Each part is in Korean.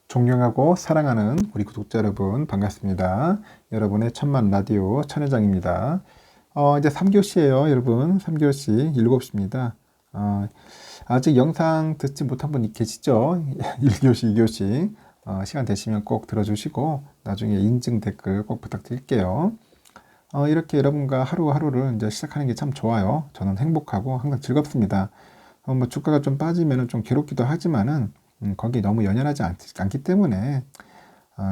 존경하고 사랑하는 우리 구독자 여러분 반갑습니다. 여러분의 천만 라디오 천회장입니다. 이제 3교시예요 여러분. 3교시 7시입니다. 아직 영상 듣지 못한 분 계시죠? 1교시 2교시 시간 되시면 꼭 들어주시고 나중에 인증 댓글 꼭 부탁드릴게요. 이렇게 여러분과 하루하루를 이제 시작하는 게 참 좋아요. 저는 행복하고 항상 즐겁습니다. 뭐 주가가 좀 빠지면 좀 괴롭기도 하지만은 거기에 너무 연연하지 않기 때문에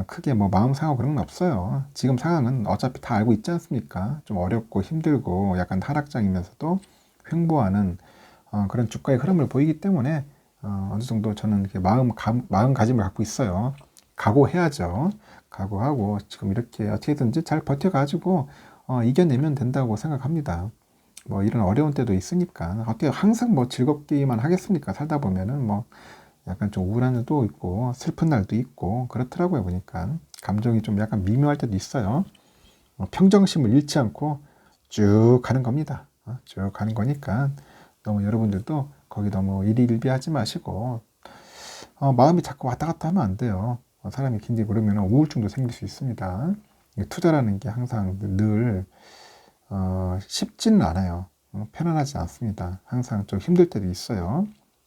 크게 뭐 마음 상하고 그런 건 없어요. 지금 상황은 어차피 다 알고 있지 않습니까? 좀 어렵고 힘들고 약간 하락장이면서도 횡보하는 그런 주가의 흐름을 보이기 때문에 어느 정도 저는 이렇게 마음가짐을 갖고 있어요. 각오해야죠. 각오하고 지금 이렇게 어떻게든지 잘 버텨가지고 이겨내면 된다고 생각합니다. 뭐 이런 어려운 때도 있으니까 어떻게 항상 뭐 즐겁기만 하겠습니까? 살다 보면은 뭐 약간 좀 우울한 날도 있고 슬픈 날도 있고 그렇더라고요. 보니까 감정이 좀 약간 미묘할 때도 있어요. 평정심을 잃지 않고 쭉 가는 겁니다. 쭉 가는 거니까 너무 여러분들도 거기 너무 일희일비하지 마시고 마음이 자꾸 왔다 갔다 하면 안 돼요. 사람이 굉장히 그러면 우울증도 생길 수 있습니다. 투자라는 게 항상 늘 쉽지는 않아요. 편안하지 않습니다. 항상 좀 힘들 때도 있어요.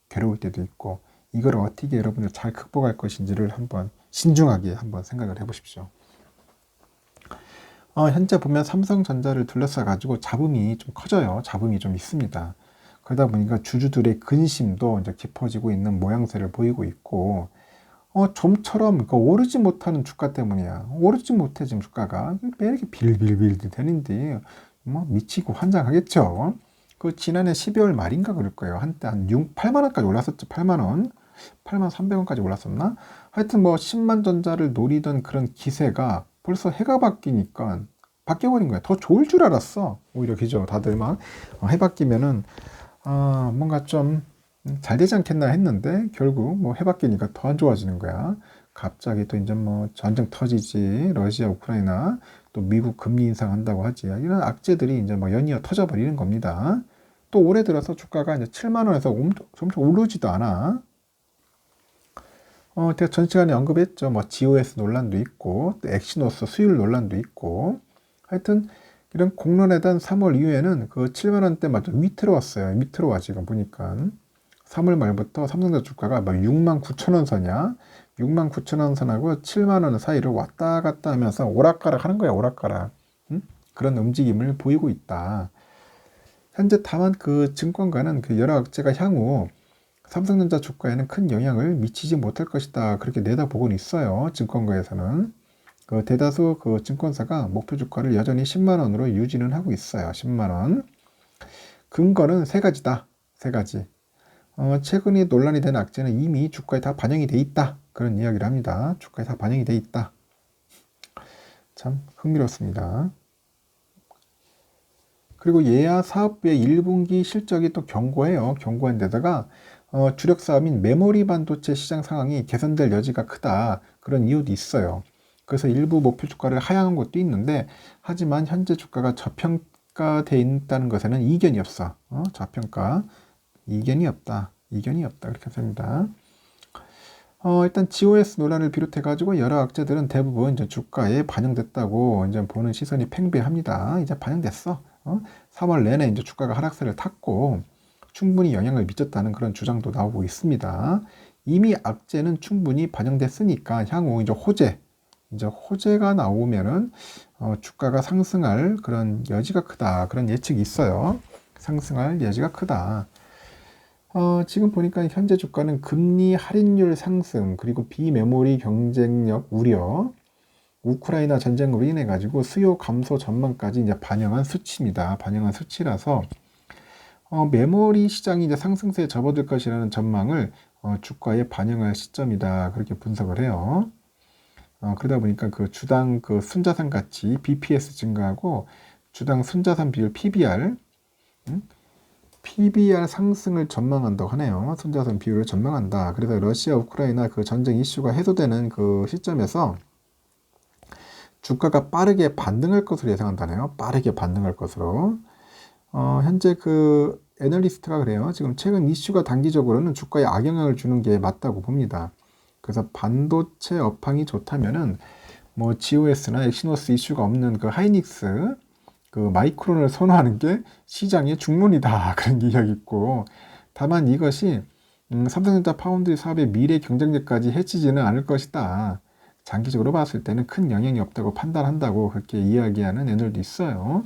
괴로울 때도 있고 이걸 어떻게 여러분들 잘 극복할 것인지를 한번 신중하게 한번 생각을 해보십시오. 현재 보면 삼성전자를 둘러싸 가지고 잡음이 좀 커져요. 잡음이 좀 있습니다. 그러다 보니까 주주들의 근심도 이제 깊어지고 있는 모양새를 보이고 있고 좀처럼 오르지 못하는 주가 때문이야. 오르지 못해 지금 주가가 왜 이렇게 빌빌빌 되는데 뭐 미치고 환장하겠죠. 그 지난해 12월 말인가 그럴 거예요. 한때 한 8만 원까지 올랐었죠. 8만 원. 8만 300원까지 올랐었나? 하여튼 뭐 10만 전자를 노리던 그런 기세가 벌써 해가 바뀌니까 바뀌어버린 거야. 더 좋을 줄 알았어. 오히려 그죠. 다들 막 해 바뀌면은 뭔가 좀 잘 되지 않겠나 했는데 결국 뭐 해 바뀌니까 더 안 좋아지는 거야. 갑자기 또 이제 뭐 전쟁 터지지. 러시아, 우크라이나 또 미국 금리 인상한다고 하지. 이런 악재들이 이제 막 연이어 터져버리는 겁니다. 또 올해 들어서 주가가 이제 7만 원에서 점점 오르지도 않아. 제가 전 시간에 언급했죠. 뭐 GOS 논란도 있고, 또 엑시노스 수율 논란도 있고, 하여튼 이런 공론에 대한 3월 이후에는 그 7만 원대마저 밑으로 왔어요. 밑으로 와 지금 보니까 3월 말부터 삼성전자 주가가 뭐 6만 9천 원 선이야. 6만 9천 원 선하고 7만 원 사이를 왔다 갔다 하면서 오락가락 하는 거야. 오락가락. 그런 움직임을 보이고 있다. 현재 다만 그 증권가는 그 여러 악재가 향후 삼성전자 주가에는 큰 영향을 미치지 못할 것이다. 그렇게 내다보고는 있어요. 증권가에서는. 그 대다수 그 증권사가 목표 주가를 여전히 10만 원으로 유지는 하고 있어요. 10만 원. 근거는 세 가지다. 세 가지. 최근에 논란이 된 악재는 이미 주가에 다 반영이 돼 있다. 그런 이야기를 합니다. 주가에 다 반영이 돼 있다. 참 흥미롭습니다. 그리고 예야 사업부의 1분기 실적이 또 견고해요. 견고한 데다가 주력 사업인 메모리 반도체 시장 상황이 개선될 여지가 크다. 그런 이유도 있어요. 그래서 일부 목표 주가를 하향한 것도 있는데 하지만 현재 주가가 저평가되어 있다는 것에는 이견이 없어. 저평가. 이견이 없다. 이견이 없다. 그렇게 합니다. 일단 GOS 논란을 비롯해 가지고 여러 악재들은 대부분 이제 주가에 반영됐다고 이제 보는 시선이 팽배합니다. 이제 반영됐어. 3월 내내 이제 주가가 하락세를 탔고 충분히 영향을 미쳤다는 그런 주장도 나오고 있습니다. 이미 악재는 충분히 반영됐으니까 향후 이제 호재가 나오면은 주가가 상승할 그런 여지가 크다. 그런 예측이 있어요. 상승할 여지가 크다. 지금 보니까 현재 주가는 금리 할인율 상승, 그리고 비메모리 경쟁력 우려, 우크라이나 전쟁으로 인해 가지고 수요 감소 전망까지 이제 반영한 수치입니다. 반영한 수치라서 메모리 시장이 이제 상승세에 접어들 것이라는 전망을 주가에 반영할 시점이다. 그렇게 분석을 해요. 그러다 보니까 그 주당 그 순자산 가치 BPS 증가하고 주당 순자산 비율 PBR 상승을 전망한다고 하네요. 순자산 비율을 전망한다. 그래서 러시아 우크라이나 그 전쟁 이슈가 해소되는 그 시점에서 주가가 빠르게 반등할 것으로 예상한다네요. 빠르게 반등할 것으로. 현재 그 애널리스트가 그래요. 지금 최근 이슈가 단기적으로는 주가에 악영향을 주는 게 맞다고 봅니다. 그래서 반도체 업황이 좋다면은 뭐 GOS나 엑시노스 이슈가 없는 그 하이닉스, 그 마이크론을 선호하는 게 시장의 중론이다. 그런 이야기 있고, 다만 이것이 삼성전자 파운드리 사업의 미래 경쟁력까지 해치지는 않을 것이다. 장기적으로 봤을 때는 큰 영향이 없다고 판단한다고 그렇게 이야기하는 애들도 있어요.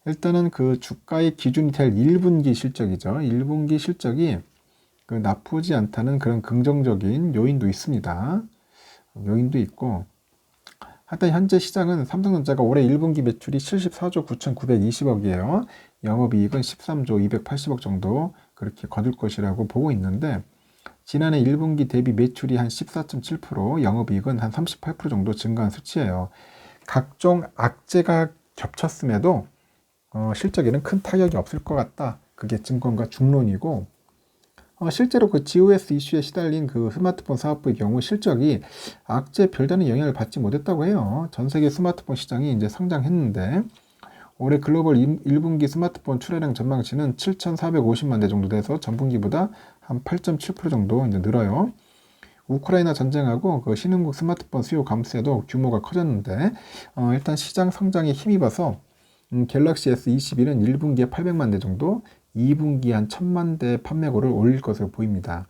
일단은 그 주가의 기준이 될 1분기 실적이죠. 1분기 실적이 그 나쁘지 않다는 그런 긍정적인 요인도 있습니다. 요인도 있고, 하여튼 현재 시장은 삼성전자가 올해 1분기 매출이 74조 9,920억이에요. 영업이익은 13조 280억 정도 그렇게 거둘 것이라고 보고 있는데, 지난해 1분기 대비 매출이 한 14.7%, 영업이익은 한 38% 정도 증가한 수치예요. 각종 악재가 겹쳤음에도 실적에는 큰 타격이 없을 것 같다. 그게 증권가 중론이고, 실제로 그 GOS 이슈에 시달린 그 스마트폰 사업부의 경우 실적이 악재 별다른 영향을 받지 못했다고 해요. 전 세계 스마트폰 시장이 이제 성장했는데, 올해 글로벌 1분기 스마트폰 출하량 전망치는 7,450만 대 정도 돼서 전분기보다 한 8.7% 정도 이제 늘어요. 우크라이나 전쟁하고 그 신흥국 스마트폰 수요 감소에도 규모가 커졌는데, 일단 시장 성장에 힘입어서 갤럭시 S21은 1분기에 800만 대 정도, 2분기에 한 1000만 대 판매고를 올릴 것으로 보입니다.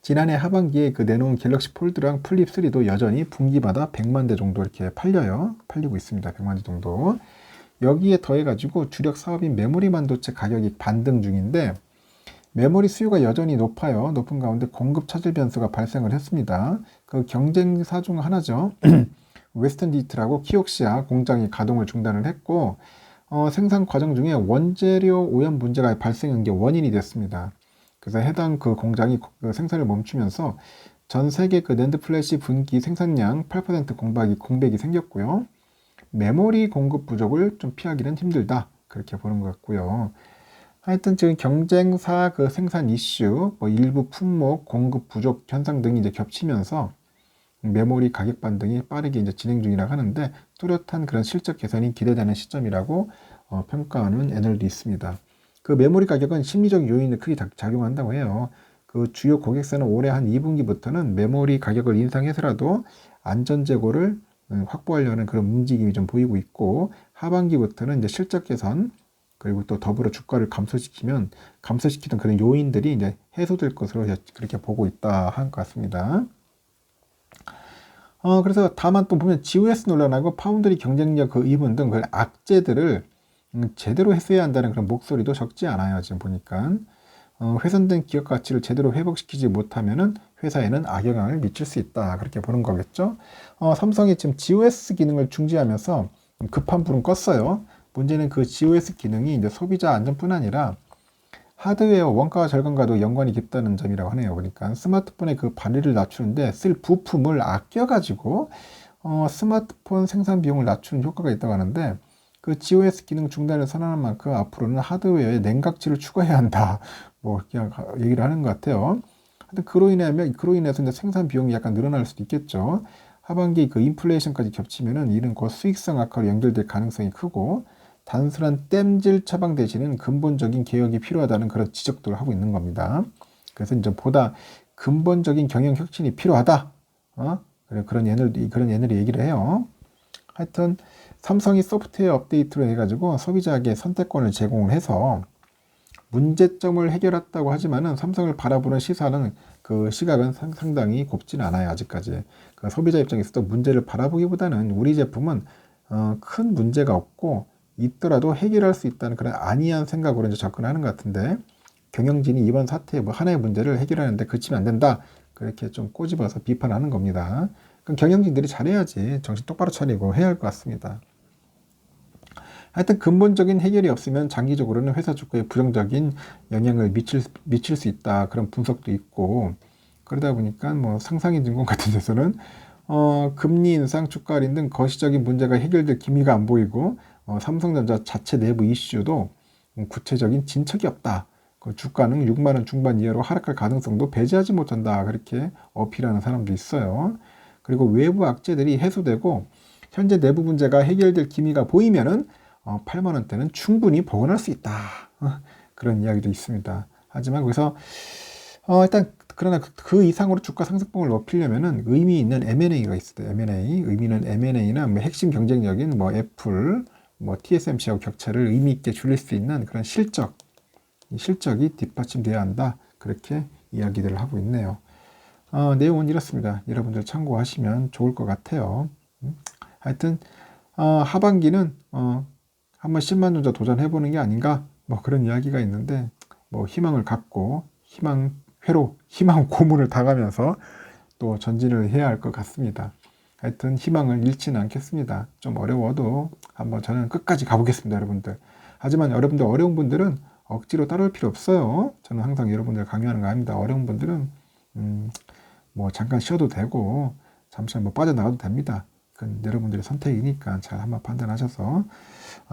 지난해 하반기에 그 내놓은 갤럭시 폴드랑 플립 3도 여전히 분기마다 100만 대 정도 이렇게 팔리고 있습니다. 100만 대 정도. 여기에 더해가지고 주력 사업인 메모리 반도체 가격이 반등 중인데, 메모리 수요가 여전히 높아요. 높은 가운데 공급 차질 변수가 발생을 했습니다. 그 경쟁사 중 하나죠. 웨스턴 디지털하고 키옥시아 공장이 가동을 중단을 했고, 생산 과정 중에 원재료 오염 문제가 발생한 게 원인이 됐습니다. 그래서 해당 그 공장이 그 생산을 멈추면서 전 세계 그 낸드 플래시 분기 생산량 8% 공백이 생겼고요. 메모리 공급 부족을 좀 피하기는 힘들다. 그렇게 보는 것 같고요. 하여튼 지금 경쟁사 그 생산 이슈, 뭐 일부 품목 공급 부족 현상 등이 이제 겹치면서 메모리 가격 반등이 빠르게 이제 진행 중이라고 하는데, 뚜렷한 그런 실적 개선이 기대되는 시점이라고 평가하는 애널도 있습니다. 그 메모리 가격은 심리적 요인을 크게 작용한다고 해요. 그 주요 고객사는 올해 한 2분기부터는 메모리 가격을 인상해서라도 안전 재고를 확보하려는 그런 움직임이 좀 보이고 있고, 하반기부터는 이제 실적 개선, 그리고 또 더불어 주가를 감소시키던 그런 요인들이 이제 해소될 것으로 그렇게 보고 있다 한 것 같습니다. 그래서 다만 또 보면 GOS 논란하고 파운드리 경쟁력 그 이분 등 그 악재들을 제대로 해소해야 한다는 그런 목소리도 적지 않아요. 지금 보니까 훼손된 기업 가치를 제대로 회복시키지 못하면은 회사에는 악영향을 미칠 수 있다. 그렇게 보는 거겠죠. 삼성이 지금 GOS 기능을 중지하면서 급한 불은 껐어요. 문제는 그 GOS 기능이 이제 소비자 안전뿐 아니라 하드웨어 원가 절감과도 연관이 깊다는 점이라고 하네요. 그러니까 스마트폰의 그 발열을 낮추는데 쓸 부품을 아껴가지고 스마트폰 생산 비용을 낮추는 효과가 있다고 하는데, 그 GOS 기능 중단을 선언한 만큼 앞으로는 하드웨어의 냉각질을 추가해야 한다. 뭐 그냥 얘기를 하는 것 같아요. 하여튼 그로 인해서 이제 생산 비용이 약간 늘어날 수도 있겠죠. 하반기 그 인플레이션까지 겹치면은 이는 곧 수익성 악화로 연결될 가능성이 크고, 단순한 땜질 처방 대신은 근본적인 개혁이 필요하다는 그런 지적들을 하고 있는 겁니다. 그래서 이제 보다 근본적인 경영 혁신이 필요하다. 그런 애널이 얘기를 해요. 하여튼 삼성이 소프트웨어 업데이트로 해가지고 소비자에게 선택권을 제공을 해서 문제점을 해결했다고 하지만은 삼성을 바라보는 시각은 상당히 곱지는 않아요. 아직까지. 그 소비자 입장에서도 문제를 바라보기보다는 우리 제품은 큰 문제가 없고, 있더라도 해결할 수 있다는 그런 안이한 생각으로 이제 접근하는 것 같은데, 경영진이 이번 사태에 뭐 하나의 문제를 해결하는데 그치면 안 된다. 그렇게 좀 꼬집어서 비판하는 겁니다. 그럼 경영진들이 잘해야지 정신 똑바로 차리고 해야 할 것 같습니다. 하여튼 근본적인 해결이 없으면 장기적으로는 회사 주가에 부정적인 영향을 미칠 수 있다. 그런 분석도 있고, 그러다 보니까 뭐 상상인증권 같은 데서는 금리 인상, 주가 할인 등 거시적인 문제가 해결될 기미가 안 보이고, 삼성전자 자체 내부 이슈도 구체적인 진척이 없다. 그 주가는 6만 원 중반 이하로 하락할 가능성도 배제하지 못한다. 그렇게 어필하는 사람도 있어요. 그리고 외부 악재들이 해소되고 현재 내부 문제가 해결될 기미가 보이면은 8만 원대는 충분히 복원할 수 있다. 그런 이야기도 있습니다. 하지만 거기서 일단 그러나 그 이상으로 주가 상승폭을 높이려면은 의미 있는 M&A가 있어요. M&A. 의미는 M&A는 뭐 핵심 경쟁력인 뭐 애플, 뭐 TSMC하고 격차를 의미 있게 줄일 수 있는 그런 실적이 뒷받침돼야 한다. 그렇게 이야기들을 하고 있네요. 내용은 이렇습니다. 여러분들 참고하시면 좋을 것 같아요. 하여튼 하반기는 한번 10만 주자 도전해보는 게 아닌가 뭐 그런 이야기가 있는데 뭐 희망을 갖고 희망 고문을 당하면서 또 전진을 해야 할 것 같습니다. 하여튼 희망을 잃지는 않겠습니다. 좀 어려워도 한번 저는 끝까지 가보겠습니다, 여러분들. 하지만 여러분들 어려운 분들은 억지로 따라올 필요 없어요. 저는 항상 여러분들 강요하는 거 아닙니다. 어려운 분들은 뭐 잠깐 쉬어도 되고 잠시 뭐 빠져나가도 됩니다. 그건 여러분들의 선택이니까 잘 한번 판단하셔서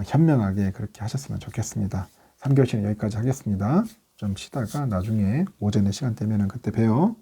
현명하게 그렇게 하셨으면 좋겠습니다. 3교시는 여기까지 하겠습니다. 좀 쉬다가 나중에 오전에 시간 되면 그때 봬요.